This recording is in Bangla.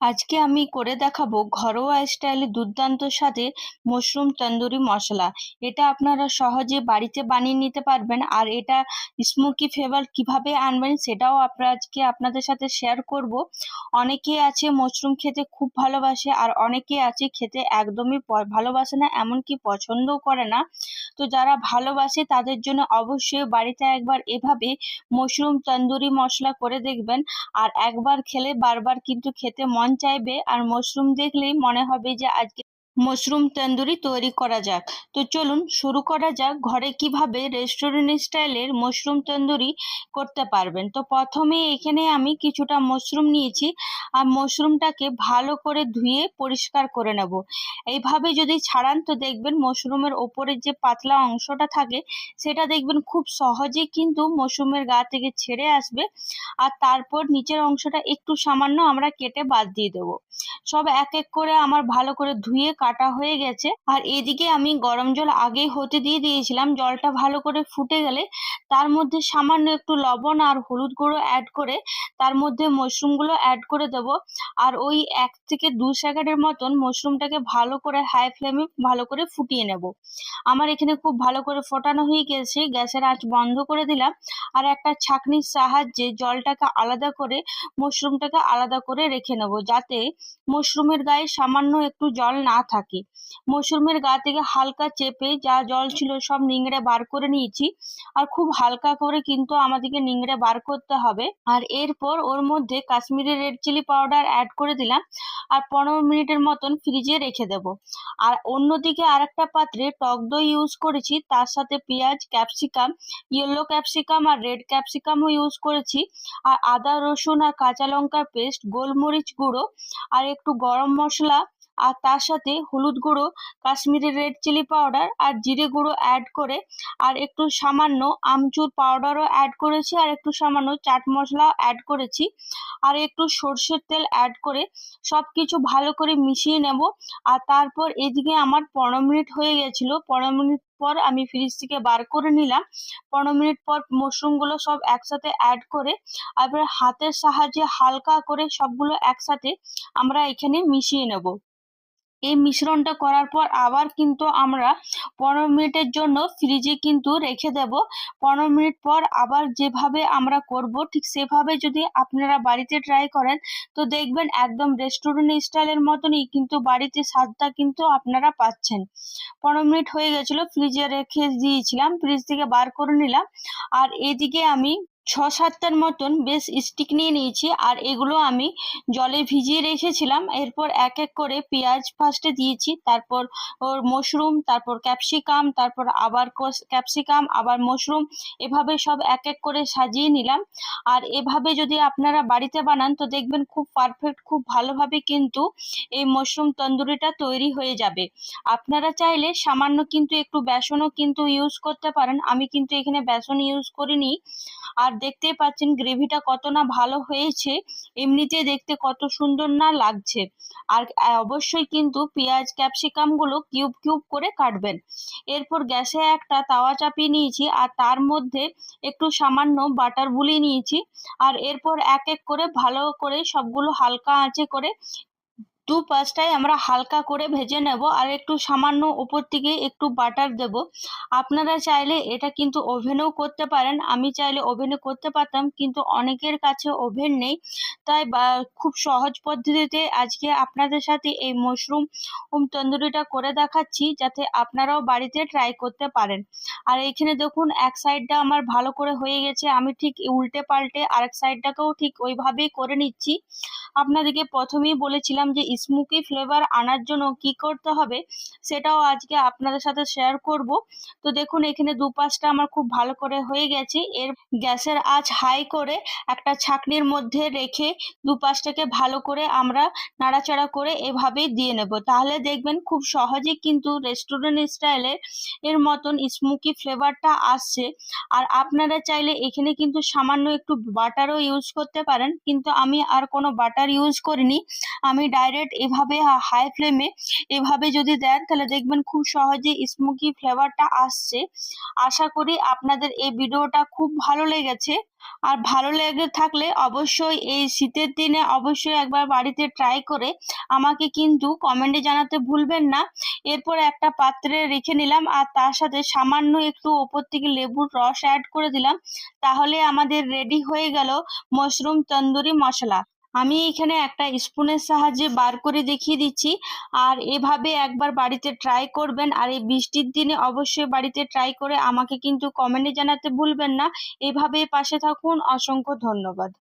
আজকে আমি করে দেখাবো ঘরোয়া স্টাইলে দুর্দান্ত স্বাদের মাশরুম তন্দুরি মশলা। এটা আপনারা সহজে বাড়িতে বানিয়ে নিতে পারবেন, আর এটা স্মোকি ফ্লেভার কিভাবে আনবেন সেটাও আজকে আপনাদের সাথে শেয়ার করব। অনেকে আছে মাশরুম খেতে খুব ভালোবাসে, আর অনেকে আছে খেতে একদমই ভালোবাসে না, এমনকি পছন্দও করে না। তো যারা ভালোবাসে তাদের জন্য অবশ্যই বাড়িতে একবার এভাবে মাশরুম তন্দুরি মশলা করে দেখবেন, আর একবার খেলে বারবার কিন্তু খেতে মন চাইবে, আর মাশরুম দেখলেই মনে হবে যে আজকে মাশরুম তন্দুরি তৈরি করা যাক। তো চলুন শুরু করা যাক ঘরে কিভাবে রেস্টুরেন্ট স্টাইলের মাশরুম তন্দুরি করতে পারবেন। তো প্রথমে এখানে আমি কিছুটা মাশরুম নিয়েছি, আর মাশরুমটাকে ভালো করে ধুয়ে পরিষ্কার করে নেব। এইভাবে যদি ছাড়ান তো দেখবেন মাশরুমের ওপরের যে পাতলা অংশটা থাকে সেটা দেখবেন খুব সহজে কিন্তু মাশরুমের গা থেকে ছেড়ে আসবে, আর তারপর নিচের অংশটা একটু সামান্য আমরা কেটে বাদ দিয়ে দেবো। সব এক এক করে আমার ভালো করে ধুয়ে কাটা হয়ে গেছে, আর এদিকে আমি গরম জল আগেই হতে দিয়ে দিয়েছিলাম। জলটা ভালো করে ফুটে গেলে তার মধ্যে সামান্য একটু লবণ আর হলুদ গুঁড়ো অ্যাড করে তার মধ্যে মাশরুমগুলো অ্যাড করে দেব। আর ওই 1 থেকে 2 সেকেন্ডের মতন মাশরুমটাকে ভালো করে হাই ফ্লেমে ভালো করে ফুটিয়ে নেব। আমার এখানে খুব ভালো করে ফোটানো হয়ে গেছে, গ্যাসের আঁচ বন্ধ করে দিলাম, আর একটা ছাঁকনির সাহায্যে জলটাকে আলাদা করে মাশরুমটাকে আলাদা করে রেখে নেব, যাতে মাশরুমের গায়ে সামান্য একটু জল না থাকে। মাশরুমের গা থেকে হালকা চেপে যা জল ছিল সব নিংড়ে বার করে নিয়েছি, আর খুব হালকা করে কিন্তু আমাদেরকে নিংড়ে বার করতে হবে। আর এরপর ওর মধ্যে Kashmiri red chilli powder add করে দিলাম, আর 15 মিনিটের মতন ফ্রিজে রেখে দেব। আর অন্যদিকে আরেকটা পাত্রে টক দই ইউজ করেছি, তার সাথে পেঁয়াজ, ক্যাপসিকাম, ইয়েলো ক্যাপসিকাম আর রেড ক্যাপসিকামও ইউজ করেছি, আর আদা রসুন আর কাঁচা লঙ্কার পেস্ট, গোলমরিচ গুঁড়ো আর একটু গরম মশলা, আর তার সাথে হলুদ গুঁড়ো, কাশ্মীরি রেড চিলি পাউডার আর জিরে গুঁড়ো অ্যাড করে, আর একটু সামান্য আমচুর পাউডারও অ্যাড করেছি, আর একটু সামান্য চাট মশলা অ্যাড করেছি, আর একটু সর্ষের তেল অ্যাড করে সবকিছু ভালো করে মিশিয়ে নেব। আর তারপর এদিকে আমার 15 মিনিট হয়ে গেছিল, 15 মিনিট পর আমি ফ্রিজ থেকে বার করে নিলাম। 15 মিনিট পর মাশরুমগুলো সব একসাথে অ্যাড করে এবার হাতের সাহায্যে হালকা করে সবগুলো একসাথে আমরা এখানে মিশিয়ে নেব। এই মিশ্রণটা করার পর আবার কিন্তু আমরা 15 মিনিটের জন্য ফ্রিজে কিন্তু রেখে দেব। 15 মিনিট পর আবার যেভাবে আমরা করব ঠিক সেভাবে যদি আপনারা বাড়িতে ট্রাই করেন তো দেখবেন একদম রেস্টুরেন্ট স্টাইলের মতনই কিন্তু বাড়িতে স্বাদটা কিন্তু আপনারা পাচ্ছেন। 15 মিনিট হয়ে গেছিল, ফ্রিজে রেখে দিয়েছিলাম, ফ্রিজ থেকে বার করে নিলাম। আর এদিকে আমি 6-7টার মতন বেশ স্টিক নিয়ে নিয়েছি, আর এগুলো আমি জলে ভিজিয়ে রেখেছিলাম। এরপর এক এক করে পেঁয়াজ ফার্স্টে দিয়েছি, তারপর ওর মাশরুম, তারপর ক্যাপসিকাম, তারপর আবার ক্যাপসিকাম, আবার মাশরুম, এভাবে সব এক এক করে সাজিয়ে নিলাম। আর এভাবে যদি আপনারা বাড়িতে বানান তো দেখবেন খুব পারফেক্ট, খুব ভালোভাবে কিন্তু এই মাশরুম তন্দুরিটা তৈরি হয়ে যাবে। আপনারা চাইলে সামান্য কিন্তু একটু বেসনও কিন্তু ইউজ করতে পারেন, আমি কিন্তু এখানে বেসন ইউজ করিনি। আর দেখতেই পাচ্ছেন গ্রেভিটা কত না ভালো হয়েছে, এমনিতে দেখতে কত সুন্দর না লাগছে। আর অবশ্যই কিন্তু পেঁয়াজ ক্যাপসিকাম গুলো কিউব কিউব করে কাটবেন। এরপর গ্যাসে একটা তাওয়া চাপিয়ে নিয়েছি, আর তার মধ্যে একটু সামান্য বাটার বুলিয়ে নিয়েছি, আর এরপর এক এক করে ভালো করে সবগুলো হালকা আঁচে করে পাঁচটায় আমরা হালকা করে ভেজে নেব, আর একটু সামান্য উপর থেকে একটু বাটার দেব। আপনারা চাইলে এটা কিন্তু ওভেনেও করতে পারেন, আমি চাইলে ওভেনে করতে পারতাম কিন্তু অনেকের কাছে ওভেন নেই, তাই খুব সহজ পদ্ধতিতে আজকে আপনাদের সাথে এই মাশরুম তন্দুরিটা করে দেখাচ্ছি, যাতে আপনারাও বাড়িতে ট্রাই করতে পারেন। আর এইখানে দেখুন এক সাইডটা আমার ভালো করে হয়ে গেছে, আমি ঠিক উল্টে পাল্টে আরেক সাইডটাকেও ঠিক ওইভাবেই করে নিচ্ছি। আপনাদেরকে প্রথমেই বলেছিলাম যে স্মোকি ফ্লেভার আনার জন্য কি করতে হবে সেটাও আজকে আপনাদের সাথে শেয়ার করব। তো দেখুন এখানে দুপাশটা আমার খুব ভালো করে হয়ে গেছে। এর গ্যাসের আঁচ হাই করে একটা ছাঁকনির মধ্যে রেখে দুপাশটাকে ভালো করে আমরা নাড়াচাড়া করে এভাবেই দিয়ে নেব, তাহলে দেখবেন খুব সহজে কিন্তু রেস্টুরেন্ট স্টাইলের এর মতন স্মোকি ফ্লেভারটা আসছে। আর আপনারা চাইলে এখানে কিন্তু সামান্য একটু বাটারও ইউজ করতে পারেন, কিন্তু আমি আর কোনো বাটার ইউজ করিনি, আমি ডাইরেক্ট মিনিট এভাবে হাই ফ্লেমে এভাবে যদি দেন তাহলে দেখবেন খুব সহজে স্মোকি ফ্লেভারটা আসছে। আশা করি আপনাদের এই ভিডিওটা খুব ভালো লেগেছে। আর ভালো লেগে থাকলে অবশ্যই এই শীতের দিনে অবশ্যই একবার বাড়িতে ট্রাই করে আমাকে কিন্তু কমেন্টে জানাতে ভুলবেন না। এরপর একটা পাত্রে রেখে নিলাম আর তার সাথে সামান্য একটু ওপর থেকে লেবুর রস অ্যাড করে দিলাম। তাহলে আমাদের রেডি হয়ে গেল মাশরুম তন্দুরি মশলা। আমি এখানে একটা স্পুনের সাহায্যে বার করে দেখিয়ে দিচ্ছি। আর এভাবে একবার বাড়িতে ট্রাই করবেন আর এই বৃষ্টির দিনে অবশ্যই বাড়িতে ট্রাই করে আমাকে কিন্তু কমেন্টে জানাতে ভুলবেন না। এভাবে পাশে থাকুন। অসংখ্য ধন্যবাদ।